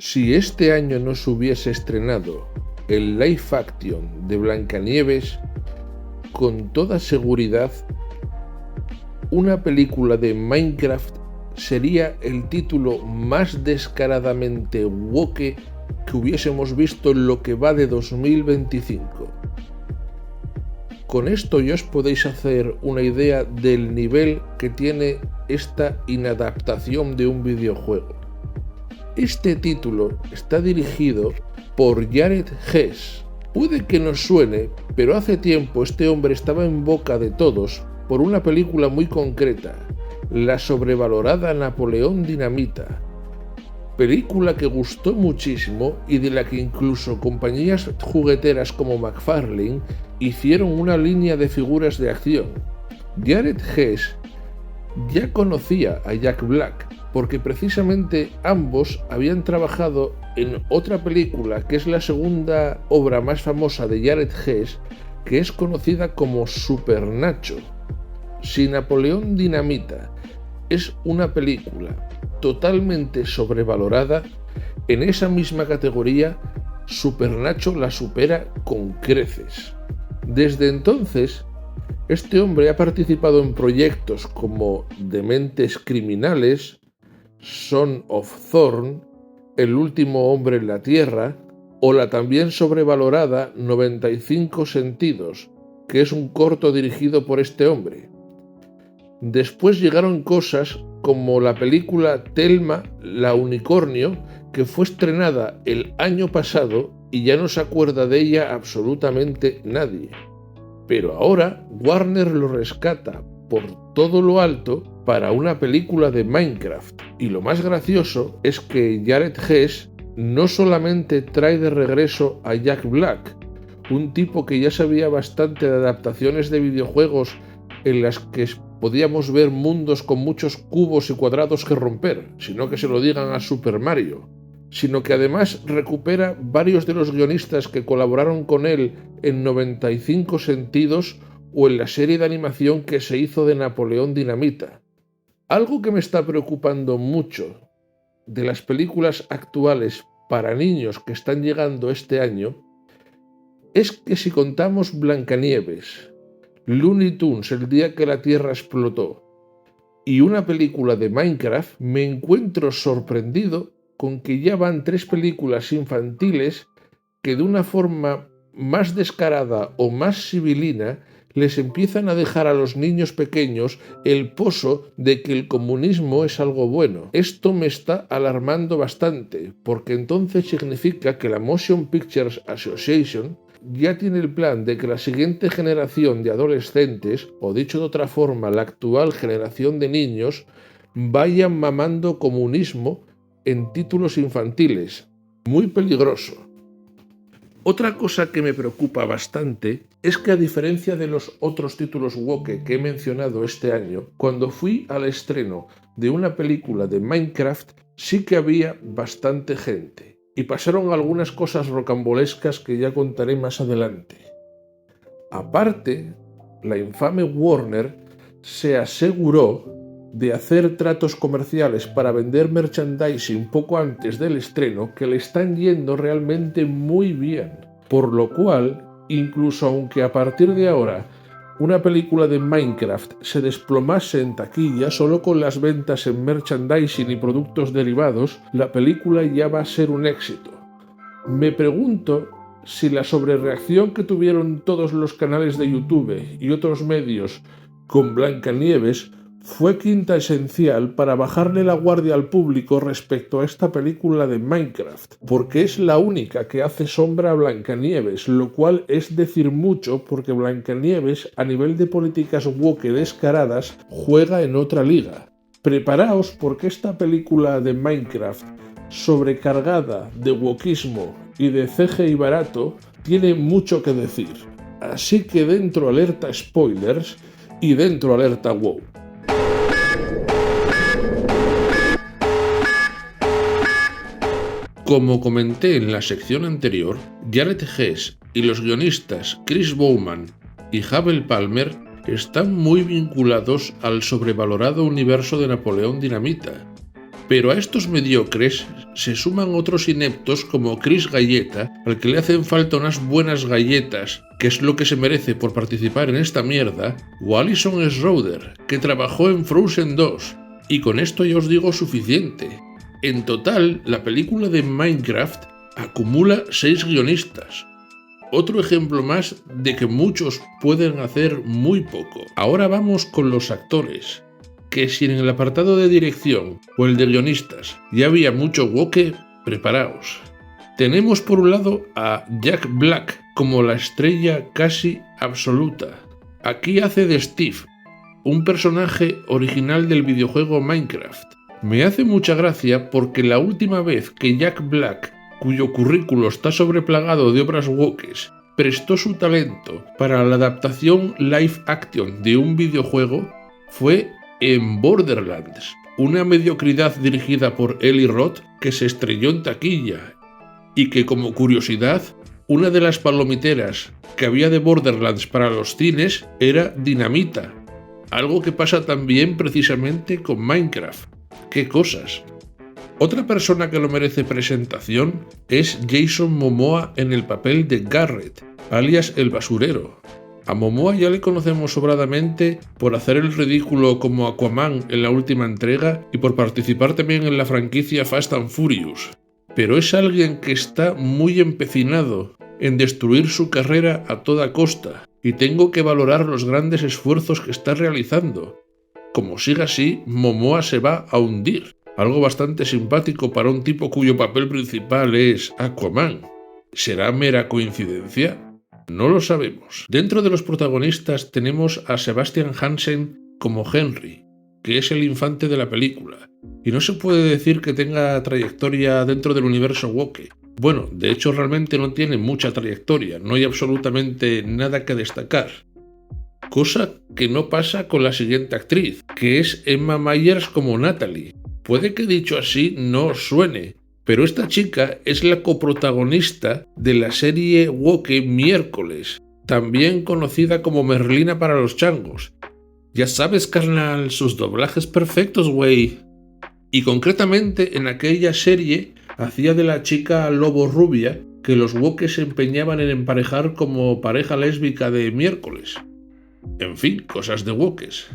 Si este año no se hubiese estrenado el live action de Blancanieves, con toda seguridad, una película de Minecraft sería el título más descaradamente woke que hubiésemos visto en lo que va de 2025. Con esto ya os podéis hacer una idea del nivel que tiene esta inadaptación de un videojuego. Este título está dirigido por Jared Hess. Puede que nos suene, pero hace tiempo este hombre estaba en boca de todos por una película muy concreta, la sobrevalorada Napoleón Dinamita. Película que gustó muchísimo y de la que incluso compañías jugueteras como McFarlane hicieron una línea de figuras de acción. Jared Hess ya conocía a Jack Black, porque precisamente ambos habían trabajado en otra película que es la segunda obra más famosa de Jared Hess, que es conocida como Super Nacho. Si Napoleón Dinamita es una película totalmente sobrevalorada, en esa misma categoría Super Nacho la supera con creces. Desde entonces, este hombre ha participado en proyectos como Dementes Criminales, Son of Thorn, El último hombre en la Tierra o la también sobrevalorada 95 sentidos, que es un corto dirigido por este hombre. Después llegaron cosas como la película Thelma, la unicornio, que fue estrenada el año pasado y ya no se acuerda de ella absolutamente nadie. Pero ahora Warner lo rescata por todo lo alto para una película de Minecraft. Y lo más gracioso es que Jared Hess no solamente trae de regreso a Jack Black, un tipo que ya sabía bastante de adaptaciones de videojuegos en las que podíamos ver mundos con muchos cubos y cuadrados que romper, sino que se lo digan a Super Mario, sino que además recupera varios de los guionistas que colaboraron con él en 95 sentidos o en la serie de animación que se hizo de Napoleón Dinamita. Algo que me está preocupando mucho de las películas actuales para niños que están llegando este año es que si contamos Blancanieves, Looney Tunes, El día que la Tierra explotó, y una película de Minecraft, me encuentro sorprendido con que ya van 3 películas infantiles que de una forma más descarada o más sibilina les empiezan a dejar a los niños pequeños el pozo de que el comunismo es algo bueno. Esto me está alarmando bastante, porque entonces significa que la Motion Pictures Association ya tiene el plan de que la siguiente generación de adolescentes, o dicho de otra forma, la actual generación de niños, vayan mamando comunismo en títulos infantiles. Muy peligroso. Otra cosa que me preocupa bastante es que, a diferencia de los otros títulos woke que he mencionado este año, cuando fui al estreno de una película de Minecraft sí que había bastante gente y pasaron algunas cosas rocambolescas que ya contaré más adelante. Aparte, la infame Warner se aseguró de hacer tratos comerciales para vender merchandising poco antes del estreno que le están yendo realmente muy bien, por lo cual, incluso aunque a partir de ahora una película de Minecraft se desplomase en taquilla solo con las ventas en merchandising y productos derivados, la película ya va a ser un éxito. Me pregunto si la sobrereacción que tuvieron todos los canales de YouTube y otros medios con Blancanieves fue quinta esencial para bajarle la guardia al público respecto a esta película de Minecraft, porque es la única que hace sombra a Blancanieves, lo cual es decir mucho porque Blancanieves, a nivel de políticas woke descaradas, juega en otra liga. Preparaos porque esta película de Minecraft, sobrecargada de wokismo y de CGI barato, tiene mucho que decir. Así que dentro alerta spoilers y dentro alerta wow. Como comenté en la sección anterior, Jared Hess y los guionistas Chris Bowman y Abel Palmer están muy vinculados al sobrevalorado universo de Napoleón Dinamita, Pero a estos mediocres se suman otros ineptos como Chris Galleta, al que le hacen falta unas buenas galletas, que es lo que se merece por participar en esta mierda, o Alison Schroeder, que trabajó en Frozen 2, y con esto ya os digo suficiente. En total, la película de Minecraft acumula 6 guionistas. Otro ejemplo más de que muchos pueden hacer muy poco. Ahora vamos con los actores, que si en el apartado de dirección o el de guionistas ya había mucho woke, preparaos. Tenemos por un lado a Jack Black como la estrella casi absoluta. Aquí hace de Steve, un personaje original del videojuego Minecraft. Me hace mucha gracia porque la última vez que Jack Black, cuyo currículo está sobreplagado de obras wokes, prestó su talento para la adaptación live action de un videojuego, fue en Borderlands, una mediocridad dirigida por Eli Roth que se estrelló en taquilla y que, como curiosidad, una de las palomiteras que había de Borderlands para los cines era dinamita, algo que pasa también precisamente con Minecraft. ¡Qué cosas! Otra persona que lo merece presentación es Jason Momoa en el papel de Garrett, alias el basurero. A Momoa ya le conocemos sobradamente por hacer el ridículo como Aquaman en la última entrega y por participar también en la franquicia Fast and Furious. Pero es alguien que está muy empecinado en destruir su carrera a toda costa y tengo que valorar los grandes esfuerzos que está realizando. Como siga así, Momoa se va a hundir. Algo bastante simpático para un tipo cuyo papel principal es Aquaman. ¿Será mera coincidencia? No lo sabemos. Dentro de los protagonistas tenemos a Sebastian Hansen como Henry, que es el infante de la película, y no se puede decir que tenga trayectoria dentro del universo woke. Bueno, de hecho realmente no tiene mucha trayectoria, no hay absolutamente nada que destacar. Cosa que no pasa con la siguiente actriz, que es Emma Myers como Natalie. Puede que dicho así no os suene, pero esta chica es la coprotagonista de la serie woke Miércoles, también conocida como Merlina para los changos. Ya sabes, carnal, sus doblajes perfectos, güey. Y concretamente en aquella serie hacía de la chica lobo rubia que los woke se empeñaban en emparejar como pareja lésbica de Miércoles. En fin, cosas de wokes.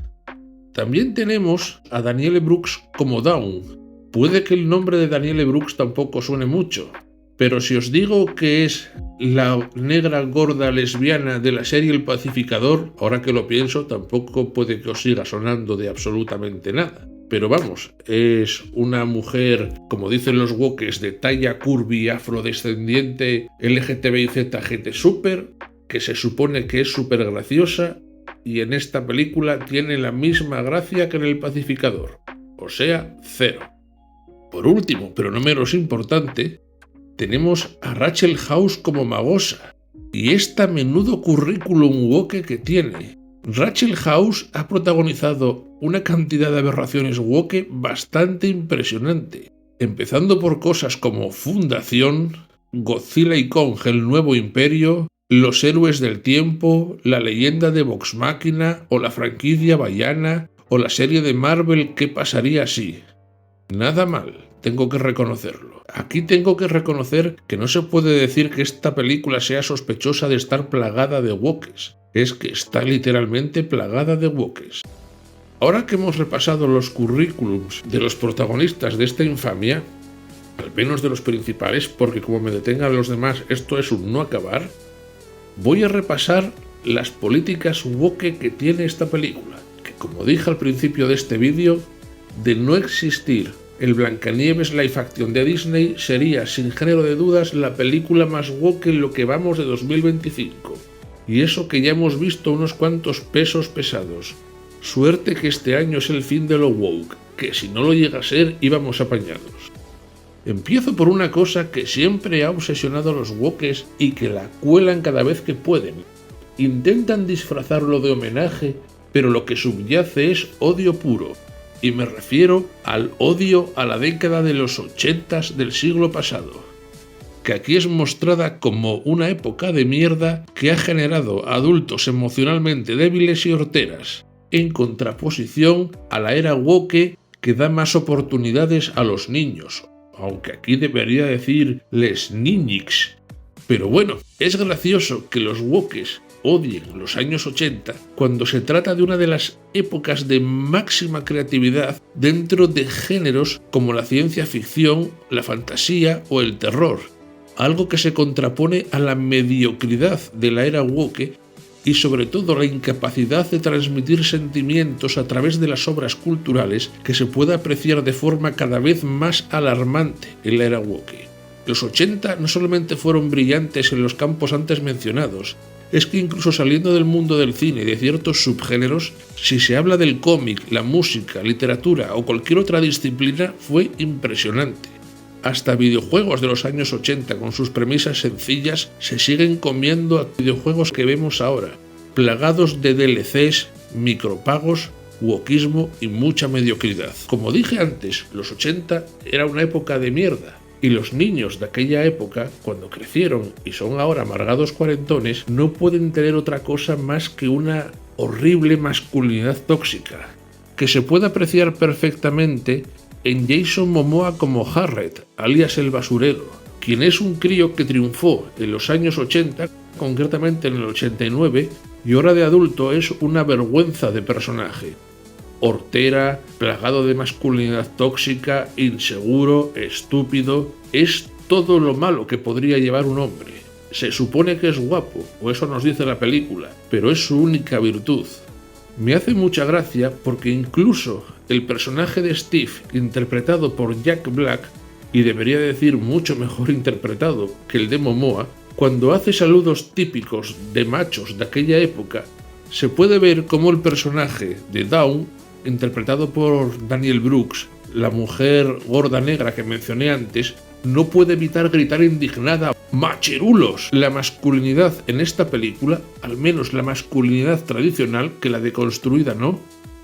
También tenemos a Danielle Brooks como Dawn. Puede que el nombre de Danielle Brooks tampoco suene mucho, pero si os digo que es la negra gorda lesbiana de la serie El Pacificador, ahora que lo pienso, tampoco puede que os siga sonando de absolutamente nada. Pero vamos, es una mujer, como dicen los wokes, de talla curvy, afrodescendiente, LGTBIZ, GT super, que se supone que es súper graciosa, y en esta película tiene la misma gracia que en El Pacificador, o sea, 0. Por último, pero no menos importante, tenemos a Rachel House como Magosa, y esta menudo currículum woke que tiene. Rachel House ha protagonizado una cantidad de aberraciones woke bastante impresionante, empezando por cosas como Fundación, Godzilla y Kong, el nuevo imperio, Los héroes del tiempo, la leyenda de Vox Machina, o la franquicia Vaiana, o la serie de Marvel ¿Qué pasaría si? Nada mal, tengo que reconocerlo. Aquí tengo que reconocer que no se puede decir que esta película sea sospechosa de estar plagada de wokes. Es que está literalmente plagada de wokes. Ahora que hemos repasado los currículums de los protagonistas de esta infamia, al menos de los principales, porque como me detengan los demás esto es un no acabar, voy a repasar las políticas woke que tiene esta película, que como dije al principio de este vídeo, de no existir el Blancanieves live action de Disney, sería sin género de dudas la película más woke en lo que vamos de 2025. Y eso que ya hemos visto unos cuantos pesos pesados. Suerte que este año es el fin de lo woke, que si no lo llega a ser íbamos apañados. Empiezo por una cosa que siempre ha obsesionado a los wokes y que la cuelan cada vez que pueden. Intentan disfrazarlo de homenaje, pero lo que subyace es odio puro. Y me refiero al odio a la década de los 80s del siglo pasado, que aquí es mostrada como una época de mierda que ha generado adultos emocionalmente débiles y horteras, en contraposición a la era woke que da más oportunidades a los niños, aunque aquí debería decir les niñix. Pero bueno, es gracioso que los wokes odien los años 80 cuando se trata de una de las épocas de máxima creatividad dentro de géneros como la ciencia ficción, la fantasía o el terror, algo que se contrapone a la mediocridad de la era woke y sobre todo la incapacidad de transmitir sentimientos a través de las obras culturales que se puede apreciar de forma cada vez más alarmante en la era woke. Los 80 no solamente fueron brillantes en los campos antes mencionados, es que incluso saliendo del mundo del cine y de ciertos subgéneros, si se habla del cómic, la música, literatura o cualquier otra disciplina, fue impresionante. Hasta videojuegos de los años 80 con sus premisas sencillas se siguen comiendo a videojuegos que vemos ahora, plagados de DLCs, micropagos, wokismo y mucha mediocridad. Como dije antes, los 80 era una época de mierda. Y los niños de aquella época, cuando crecieron y son ahora amargados cuarentones, no pueden tener otra cosa más que una horrible masculinidad tóxica, que se puede apreciar perfectamente en Jason Momoa como Harriet, alias el basurero, quien es un crío que triunfó en los años 80, concretamente en el 89, y ahora de adulto es una vergüenza de personaje. Hortera, plagado de masculinidad tóxica, inseguro, estúpido, es todo lo malo que podría llevar un hombre. Se supone que es guapo, o eso nos dice la película, pero es su única virtud. Me hace mucha gracia porque incluso el personaje de Steve, interpretado por Jack Black, y debería decir mucho mejor interpretado que el de Momoa, cuando hace saludos típicos de machos de aquella época, se puede ver cómo el personaje de Dawn, interpretado por Daniel Brooks, la mujer gorda negra que mencioné antes, no puede evitar gritar indignada: ¡machirulos! La masculinidad en esta película, al menos la masculinidad tradicional, que la deconstruida no,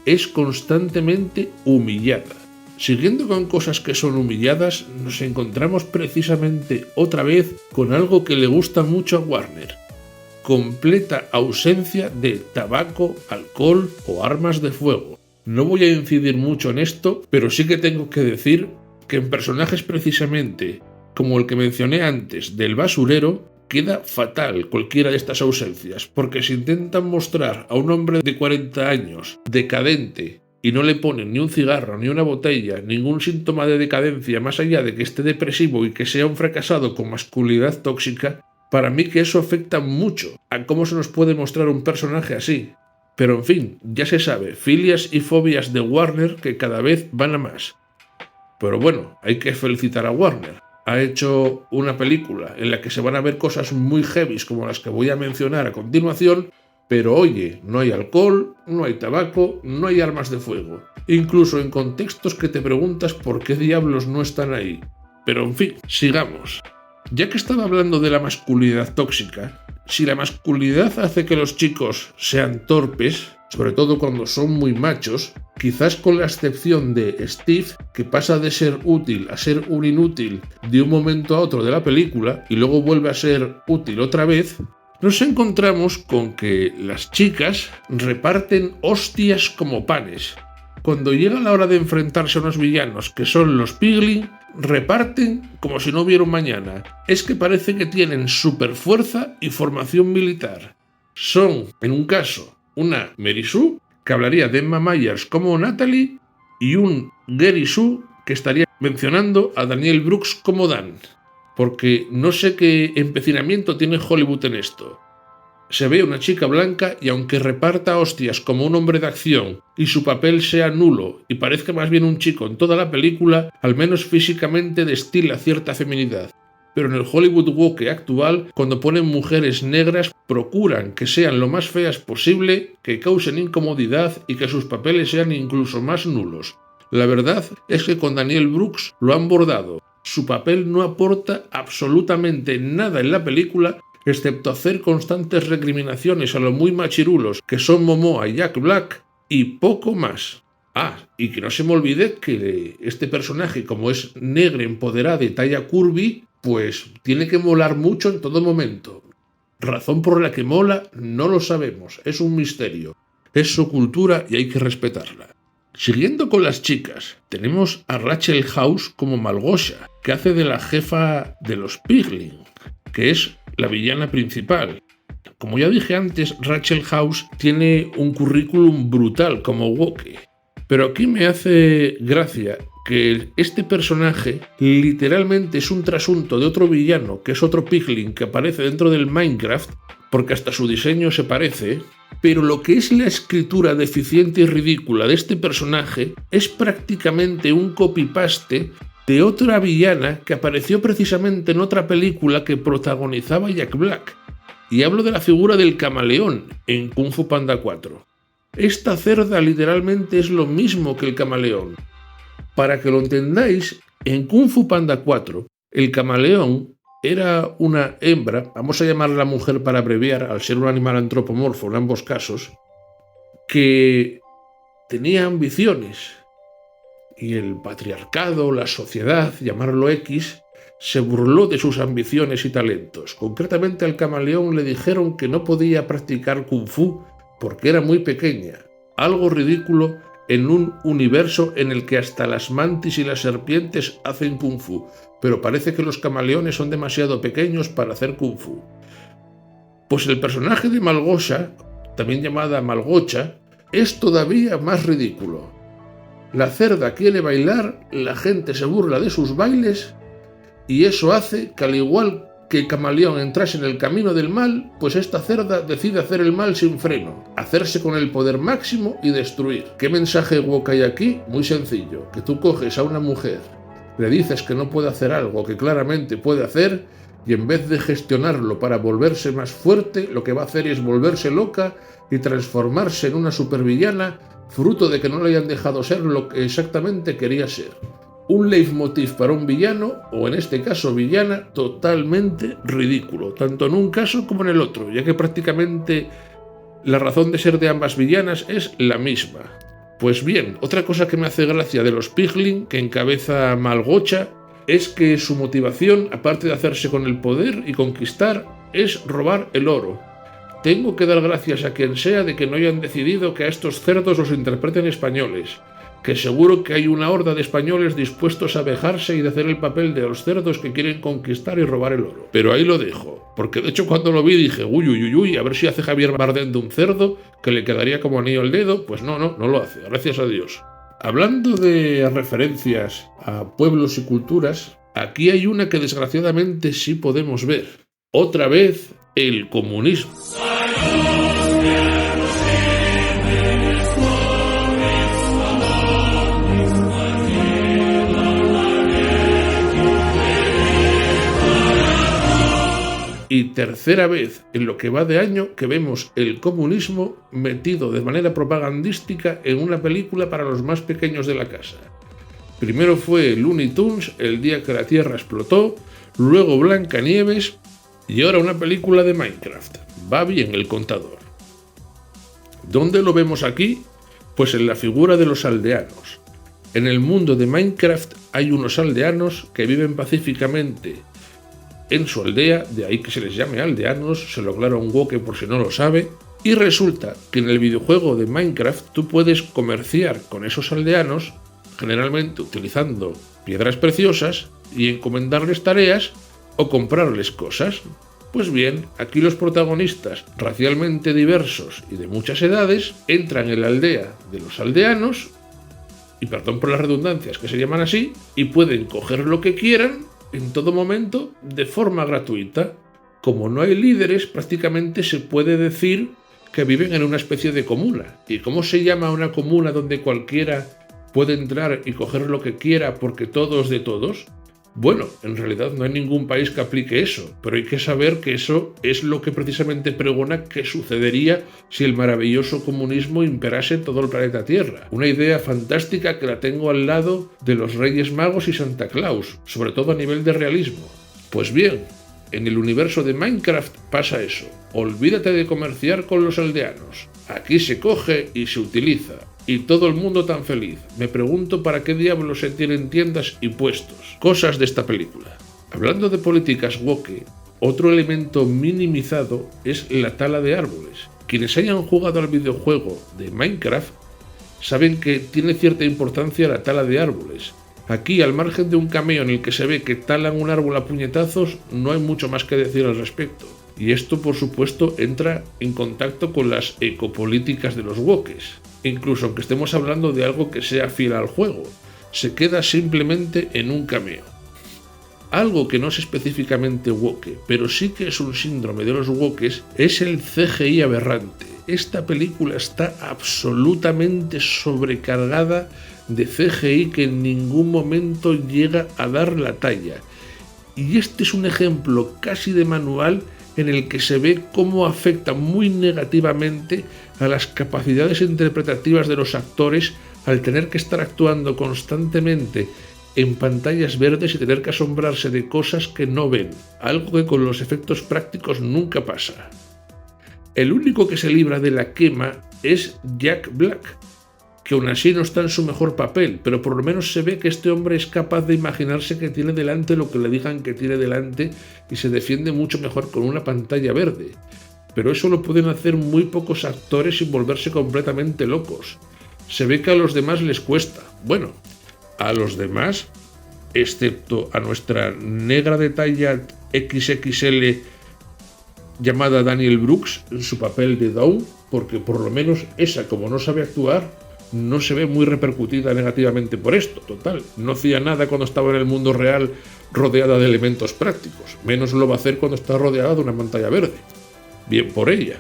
es constantemente humillada. Siguiendo con cosas que son humilladas, nos encontramos precisamente otra vez con algo que le gusta mucho a Warner: completa ausencia de tabaco, alcohol o armas de fuego. No voy a incidir mucho en esto, pero sí que tengo que decir que en personajes precisamente como el que mencioné antes del basurero, queda fatal cualquiera de estas ausencias, porque si intentan mostrar a un hombre de 40 años decadente y no le ponen ni un cigarro, ni una botella, ningún síntoma de decadencia más allá de que esté depresivo y que sea un fracasado con masculinidad tóxica, para mí que eso afecta mucho a cómo se nos puede mostrar un personaje así. Pero en fin, ya se sabe, filias y fobias de Warner que cada vez van a más. Pero bueno, hay que felicitar a Warner. Ha hecho una película en la que se van a ver cosas muy heavies como las que voy a mencionar a continuación, pero oye, no hay alcohol, no hay tabaco, no hay armas de fuego. Incluso en contextos que te preguntas por qué diablos no están ahí. Pero en fin, sigamos. Ya que estaba hablando de la masculinidad tóxica, si la masculinidad hace que los chicos sean torpes, sobre todo cuando son muy machos, quizás con la excepción de Steve, que pasa de ser útil a ser un inútil de un momento a otro de la película y luego vuelve a ser útil otra vez, nos encontramos con que las chicas reparten hostias como panes. Cuando llega la hora de enfrentarse a unos villanos que son los Piglin, reparten como si no hubiera un mañana. Es que parece que tienen super fuerza y formación militar. Son, en un caso, una Mary Sue, que hablaría de Emma Myers como Natalie, y un Gary Sue, que estaría mencionando a Daniel Brooks como Dan. Porque no sé qué empecinamiento tiene Hollywood en esto. Se ve una chica blanca y aunque reparta hostias como un hombre de acción y su papel sea nulo y parezca más bien un chico en toda la película, al menos físicamente destila cierta feminidad. Pero en el Hollywood woke actual, cuando ponen mujeres negras, procuran que sean lo más feas posible, que causen incomodidad y que sus papeles sean incluso más nulos. La verdad es que con Daniel Brooks lo han bordado. Su papel no aporta absolutamente nada en la película, excepto hacer constantes recriminaciones a lo muy machirulos que son Momoa y Jack Black, y poco más. Ah, y que no se me olvide que este personaje, como es negra, empoderada y talla curvy, pues tiene que molar mucho en todo momento. Razón por la que mola, no lo sabemos, es un misterio. Es su cultura y hay que respetarla. Siguiendo con las chicas, tenemos a Rachel House como Malgosha, que hace de la jefa de los Piglin, que es la villana principal. Como ya dije antes, Rachel House tiene un currículum brutal como Wookiee, pero aquí me hace gracia que este personaje literalmente es un trasunto de otro villano, que es otro Piglin que aparece dentro del Minecraft, porque hasta su diseño se parece, pero lo que es la escritura deficiente y ridícula de este personaje es prácticamente un copy-paste de otra villana que apareció precisamente en otra película que protagonizaba Jack Black. Y hablo de la figura del camaleón en Kung Fu Panda 4. Esta cerda literalmente es lo mismo que el camaleón. Para que lo entendáis, en Kung Fu Panda 4, el camaleón era una hembra, vamos a llamarla mujer para abreviar, al ser un animal antropomorfo en ambos casos, que tenía ambiciones. Y el patriarcado, la sociedad, llamarlo X, se burló de sus ambiciones y talentos. Concretamente al camaleón le dijeron que no podía practicar Kung Fu porque era muy pequeña. Algo ridículo en un universo en el que hasta las mantis y las serpientes hacen Kung Fu, pero parece que los camaleones son demasiado pequeños para hacer Kung Fu. Pues el personaje de Malgosha, también llamada Malgocha, es todavía más ridículo. La cerda quiere bailar, la gente se burla de sus bailes y eso hace que, al igual que el camaleón entrase en el camino del mal, pues esta cerda decide hacer el mal sin freno, hacerse con el poder máximo y destruir. ¿Qué mensaje woke hay aquí? Muy sencillo, que tú coges a una mujer, le dices que no puede hacer algo que claramente puede hacer y en vez de gestionarlo para volverse más fuerte, lo que va a hacer es volverse loca y transformarse en una supervillana, fruto de que no le hayan dejado ser lo que exactamente quería ser. Un leitmotiv para un villano, o en este caso villana, totalmente ridículo, tanto en un caso como en el otro, ya que prácticamente la razón de ser de ambas villanas es la misma. Pues bien, otra cosa que me hace gracia de los Piglin, que encabeza Malgocha, es que su motivación, aparte de hacerse con el poder y conquistar, es robar el oro. Tengo que dar gracias a quien sea de que no hayan decidido que a estos cerdos los interpreten españoles, que seguro que hay una horda de españoles dispuestos a vejarse y de hacer el papel de los cerdos que quieren conquistar y robar el oro. Pero ahí lo dejo, porque de hecho cuando lo vi dije, uy, a ver si hace Javier Bardem de un cerdo, que le quedaría como anillo al dedo. Pues no lo hace, gracias a Dios. Hablando de referencias a pueblos y culturas, aquí hay una que desgraciadamente sí podemos ver. Otra vez, el comunismo. Y tercera vez en lo que va de año que vemos el comunismo metido de manera propagandística en una película para los más pequeños de la casa. Primero fue Looney Tunes, el día que la Tierra explotó, luego Blancanieves y ahora una película de Minecraft. Va bien el contador. ¿Dónde lo vemos aquí? Pues en la figura de los aldeanos. En el mundo de Minecraft hay unos aldeanos que viven pacíficamente en su aldea, de ahí que se les llame aldeanos, se lo aclaro a un woke por si no lo sabe, y resulta que en el videojuego de Minecraft tú puedes comerciar con esos aldeanos, generalmente utilizando piedras preciosas, y encomendarles tareas o comprarles cosas. Pues bien, aquí los protagonistas, racialmente diversos y de muchas edades, entran en la aldea de los aldeanos, y perdón por las redundancias que se llaman así, y pueden coger lo que quieran en todo momento de forma gratuita. Como no hay líderes, prácticamente se puede decir que viven en una especie de comuna. ¿Y cómo se llama una comuna donde cualquiera puede entrar y coger lo que quiera porque todo es de todos? Bueno, en realidad no hay ningún país que aplique eso, pero hay que saber que eso es lo que precisamente pregona que sucedería si el maravilloso comunismo imperase en todo el planeta Tierra. Una idea fantástica que la tengo al lado de los Reyes Magos y Santa Claus, sobre todo a nivel de realismo. Pues bien, en el universo de Minecraft pasa eso. Olvídate de comerciar con los aldeanos. Aquí se coge y se utiliza. Y todo el mundo tan feliz. Me pregunto para qué diablos se tienen tiendas y puestos. Cosas de esta película. Hablando de políticas woke, otro elemento minimizado es la tala de árboles. Quienes hayan jugado al videojuego de Minecraft saben que tiene cierta importancia la tala de árboles. Aquí, al margen de un cameo en el que se ve que talan un árbol a puñetazos, no hay mucho más que decir al respecto. Y esto, por supuesto, entra en contacto con las ecopolíticas de los wokes. Incluso aunque estemos hablando de algo que sea fiel al juego, se queda simplemente en un cameo. Algo que no es específicamente woke, pero sí que es un síndrome de los wokes, es el CGI aberrante. Esta película está absolutamente sobrecargada de CGI que en ningún momento llega a dar la talla. Y este es un ejemplo casi de manual en el que se ve cómo afecta muy negativamente a las capacidades interpretativas de los actores al tener que estar actuando constantemente en pantallas verdes y tener que asombrarse de cosas que no ven, algo que con los efectos prácticos nunca pasa. El único que se libra de la quema es Jack Black, que aún así no está en su mejor papel, pero por lo menos se ve que este hombre es capaz de imaginarse que tiene delante lo que le digan que tiene delante y se defiende mucho mejor con una pantalla verde. Pero eso lo pueden hacer muy pocos actores sin volverse completamente locos. Se ve que a los demás les cuesta. Bueno, a los demás, excepto a nuestra negra de talla XXL llamada Daniel Brooks en su papel de Dawn, porque por lo menos esa, como no sabe actuar, no se ve muy repercutida negativamente por esto. Total, no hacía nada cuando estaba en el mundo real rodeada de elementos prácticos, menos lo va a hacer cuando está rodeada de una pantalla verde. Bien por ella.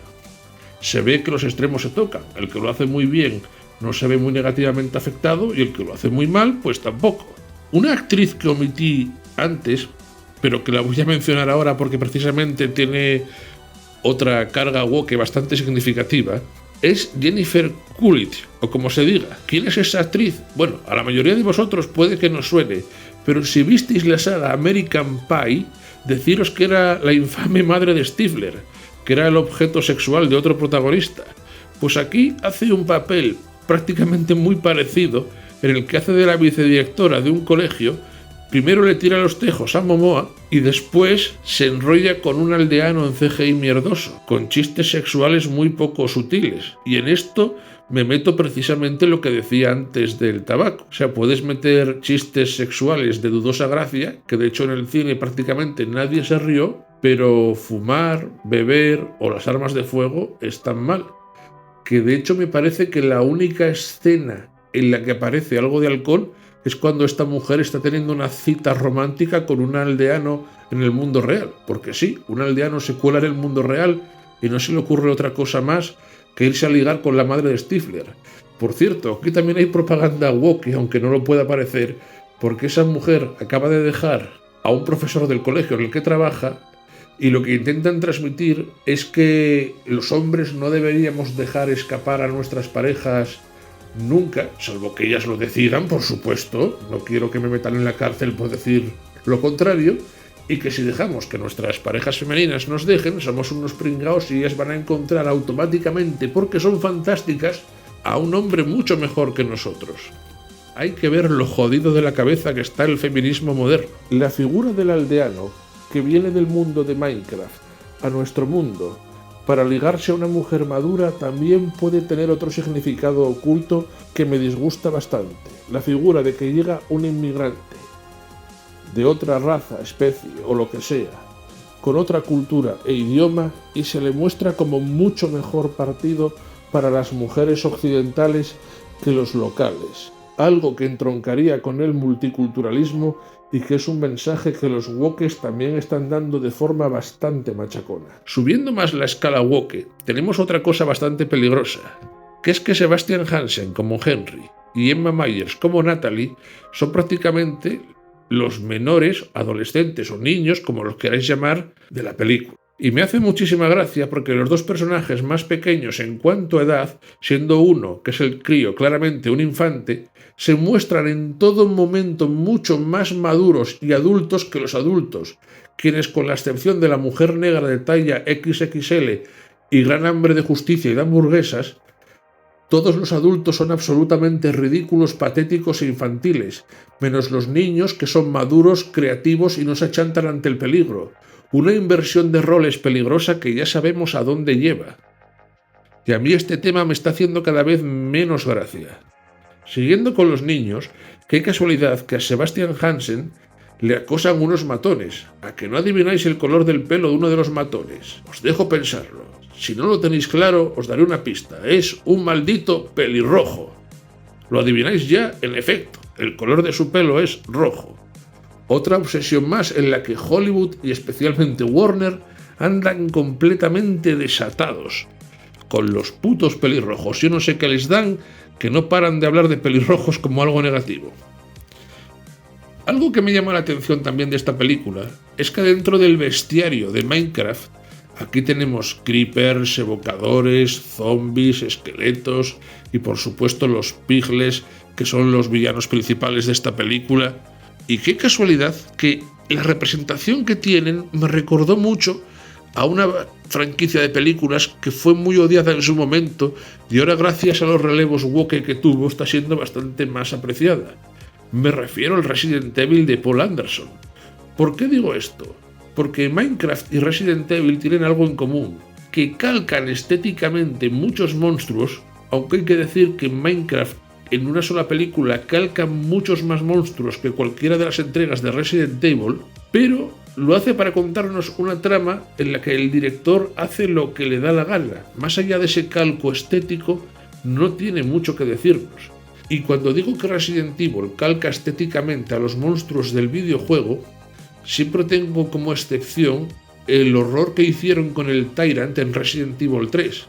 Se ve que los extremos se tocan, el que lo hace muy bien no se ve muy negativamente afectado y el que lo hace muy mal, pues tampoco. Una actriz que omití antes, pero que la voy a mencionar ahora porque precisamente tiene otra carga woke bastante significativa, es Jennifer Coolidge, o como se diga. ¿Quién es esa actriz? Bueno, a la mayoría de vosotros puede que no suene, pero si visteis la saga American Pie, deciros que era la infame madre de Stifler, que era el objeto sexual de otro protagonista. Pues aquí hace un papel prácticamente muy parecido, en el que hace de la vicedirectora de un colegio. Primero le tira los tejos a Momoa y después se enrolla con un aldeano en CGI mierdoso, con chistes sexuales muy poco sutiles. Y en esto me meto precisamente lo que decía antes del tabaco. O sea, puedes meter chistes sexuales de dudosa gracia, que de hecho en el cine prácticamente nadie se rió, pero fumar, beber o las armas de fuego están mal. Que de hecho me parece que la única escena en la que aparece algo de alcohol es cuando esta mujer está teniendo una cita romántica con un aldeano en el mundo real. Porque sí, un aldeano se cuela en el mundo real y no se le ocurre otra cosa más que irse a ligar con la madre de Stifler. Por cierto, aquí también hay propaganda woke, aunque no lo pueda parecer, porque esa mujer acaba de dejar a un profesor del colegio en el que trabaja y lo que intentan transmitir es que los hombres no deberíamos dejar escapar a nuestras parejas nunca, salvo que ellas lo decidan, por supuesto. No quiero que me metan en la cárcel por decir lo contrario. Y que si dejamos que nuestras parejas femeninas nos dejen, somos unos pringaos y ellas van a encontrar automáticamente, porque son fantásticas, a un hombre mucho mejor que nosotros. Hay que ver lo jodido de la cabeza que está el feminismo moderno. La figura del aldeano, que viene del mundo de Minecraft a nuestro mundo, para ligarse a una mujer madura, también puede tener otro significado oculto que me disgusta bastante. La figura de que llega un inmigrante de otra raza, especie o lo que sea, con otra cultura e idioma, y se le muestra como mucho mejor partido para las mujeres occidentales que los locales. Algo que entroncaría con el multiculturalismo y que es un mensaje que los wokes también están dando de forma bastante machacona. Subiendo más la escala woke, tenemos otra cosa bastante peligrosa, que es que Sebastian Hansen como Henry y Emma Myers como Natalie son prácticamente los menores, adolescentes o niños, como los queráis llamar, de la película. Y me hace muchísima gracia porque los dos personajes más pequeños en cuanto a edad, siendo uno, que es el crío, claramente un infante, se muestran en todo momento mucho más maduros y adultos que los adultos, quienes, con la excepción de la mujer negra de talla XXL y gran hambre de justicia y de hamburguesas, todos los adultos son absolutamente ridículos, patéticos e infantiles, menos los niños, que son maduros, creativos y no se achantan ante el peligro. Una inversión de roles peligrosa que ya sabemos a dónde lleva. Y a mí este tema me está haciendo cada vez menos gracia. Siguiendo con los niños, qué casualidad que a Sebastian Hansen le acosan unos matones. ¿A que no adivináis el color del pelo de uno de los matones? Os dejo pensarlo. Si no lo tenéis claro, os daré una pista. Es un maldito pelirrojo. ¿Lo adivináis ya? En efecto, el color de su pelo es rojo. Otra obsesión más en la que Hollywood y especialmente Warner andan completamente desatados. Con los putos pelirrojos. Yo no sé qué les dan, que no paran de hablar de pelirrojos como algo negativo. Algo que me llama la atención también de esta película es que dentro del bestiario de Minecraft, aquí tenemos creepers, evocadores, zombies, esqueletos y por supuesto los piglets, que son los villanos principales de esta película. Y qué casualidad que la representación que tienen me recordó mucho a una franquicia de películas que fue muy odiada en su momento y ahora gracias a los relevos woke que tuvo está siendo bastante más apreciada. Me refiero al Resident Evil de Paul Anderson. ¿Por qué digo esto? Porque Minecraft y Resident Evil tienen algo en común, que calcan estéticamente muchos monstruos, aunque hay que decir que Minecraft en una sola película calca muchos más monstruos que cualquiera de las entregas de Resident Evil, pero lo hace para contarnos una trama en la que el director hace lo que le da la gana. Más allá de ese calco estético, no tiene mucho que decirnos. Y cuando digo que Resident Evil calca estéticamente a los monstruos del videojuego, siempre tengo como excepción el horror que hicieron con el Tyrant en Resident Evil 3.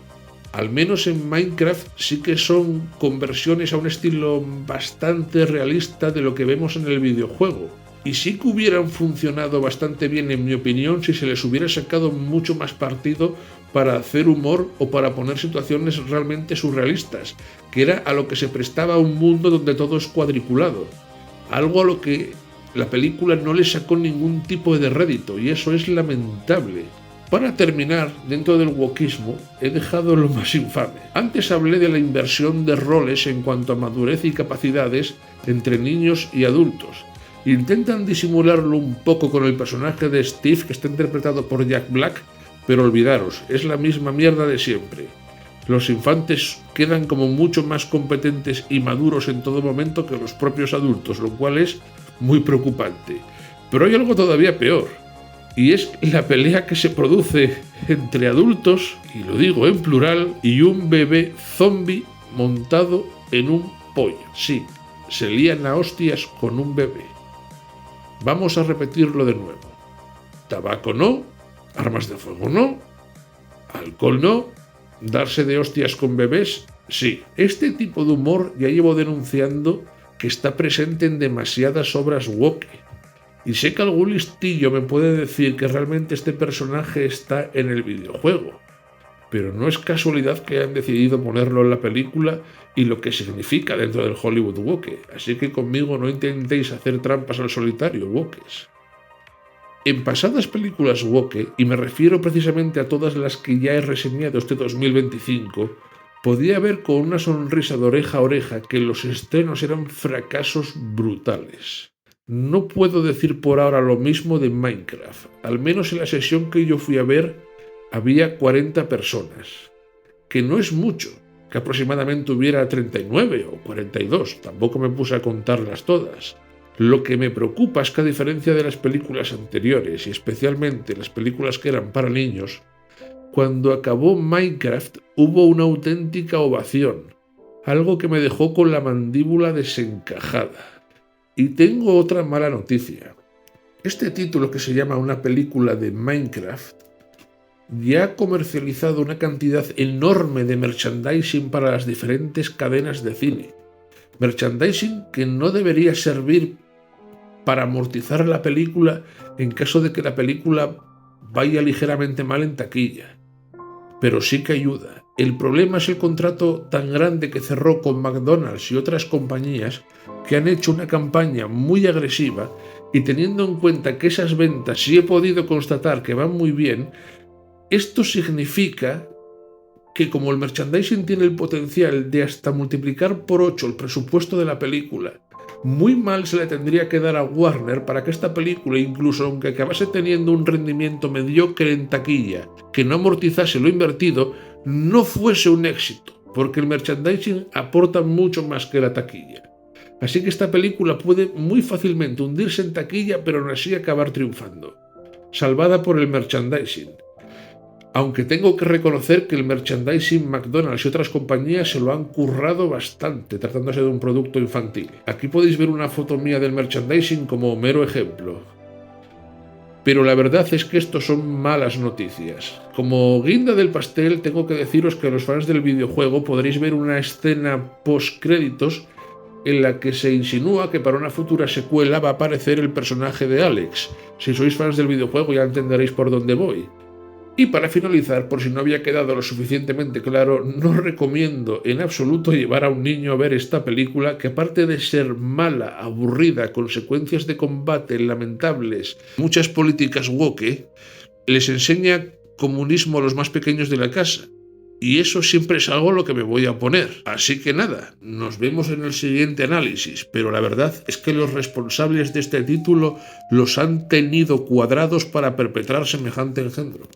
Al menos en Minecraft sí que son conversiones a un estilo bastante realista de lo que vemos en el videojuego. Y sí que hubieran funcionado bastante bien, en mi opinión, si se les hubiera sacado mucho más partido para hacer humor o para poner situaciones realmente surrealistas, que era a lo que se prestaba un mundo donde todo es cuadriculado. Algo a lo que la película no le sacó ningún tipo de rédito, y eso es lamentable. Para terminar, dentro del wokismo, he dejado lo más infame. Antes hablé de la inversión de roles en cuanto a madurez y capacidades entre niños y adultos. Intentan disimularlo un poco con el personaje de Steve, que está interpretado por Jack Black, pero olvidaros, es la misma mierda de siempre. Los infantes quedan como mucho más competentes y maduros en todo momento que los propios adultos, lo cual es muy preocupante. Pero hay algo todavía peor, y es la pelea que se produce entre adultos, y lo digo en plural, y un bebé zombie montado en un pollo. Sí, se lían a hostias con un bebé. Vamos a repetirlo de nuevo. Tabaco no, armas de fuego no, alcohol no, darse de hostias con bebés sí. Este tipo de humor ya llevo denunciando que está presente en demasiadas obras woke. Y sé que algún listillo me puede decir que realmente este personaje está en el videojuego, pero no es casualidad que hayan decidido ponerlo en la película y lo que significa dentro del Hollywood woke, así que conmigo no intentéis hacer trampas al solitario, wokes. En pasadas películas woke, y me refiero precisamente a todas las que ya he reseñado este 2025, podía ver con una sonrisa de oreja a oreja que los estrenos eran fracasos brutales. No puedo decir por ahora lo mismo de Minecraft. Al menos en la sesión que yo fui a ver había 40 personas, que no es mucho, que aproximadamente hubiera 39 o 42, tampoco me puse a contarlas todas. Lo que me preocupa es que a diferencia de las películas anteriores, y especialmente las películas que eran para niños, cuando acabó Minecraft hubo una auténtica ovación, algo que me dejó con la mandíbula desencajada. Y tengo otra mala noticia. Este título, que se llama Una película de Minecraft, ya ha comercializado una cantidad enorme de merchandising para las diferentes cadenas de cine. Merchandising que no debería servir para amortizar la película en caso de que la película vaya ligeramente mal en taquilla. Pero sí que ayuda. El problema es el contrato tan grande que cerró con McDonald's y otras compañías que han hecho una campaña muy agresiva, y teniendo en cuenta que esas ventas sí he podido constatar que van muy bien, esto significa que como el merchandising tiene el potencial de hasta multiplicar por 8 el presupuesto de la película, muy mal se le tendría que dar a Warner para que esta película, incluso aunque acabase teniendo un rendimiento mediocre en taquilla, que no amortizase lo invertido, no fuese un éxito. porque el merchandising aporta mucho más que la taquilla. Así que esta película puede muy fácilmente hundirse en taquilla, pero aún así acabar triunfando, salvada por el merchandising. Aunque tengo que reconocer que el merchandising McDonald's y otras compañías se lo han currado bastante, tratándose de un producto infantil. Aquí podéis ver una foto mía del merchandising como mero ejemplo. Pero la verdad es que esto son malas noticias. Como guinda del pastel, tengo que deciros que los fans del videojuego podréis ver una escena post-créditos en la que se insinúa que para una futura secuela va a aparecer el personaje de Alex. Si sois fans del videojuego ya entenderéis por dónde voy. Y para finalizar, por si no había quedado lo suficientemente claro, no recomiendo en absoluto llevar a un niño a ver esta película, que aparte de ser mala, aburrida, con secuencias de combate lamentables, muchas políticas woke, les enseña comunismo a los más pequeños de la casa. Y eso siempre es algo a lo que me voy a oponer. Así que nada, nos vemos en el siguiente análisis, pero la verdad es que los responsables de este título los han tenido cuadrados para perpetrar semejante engendro.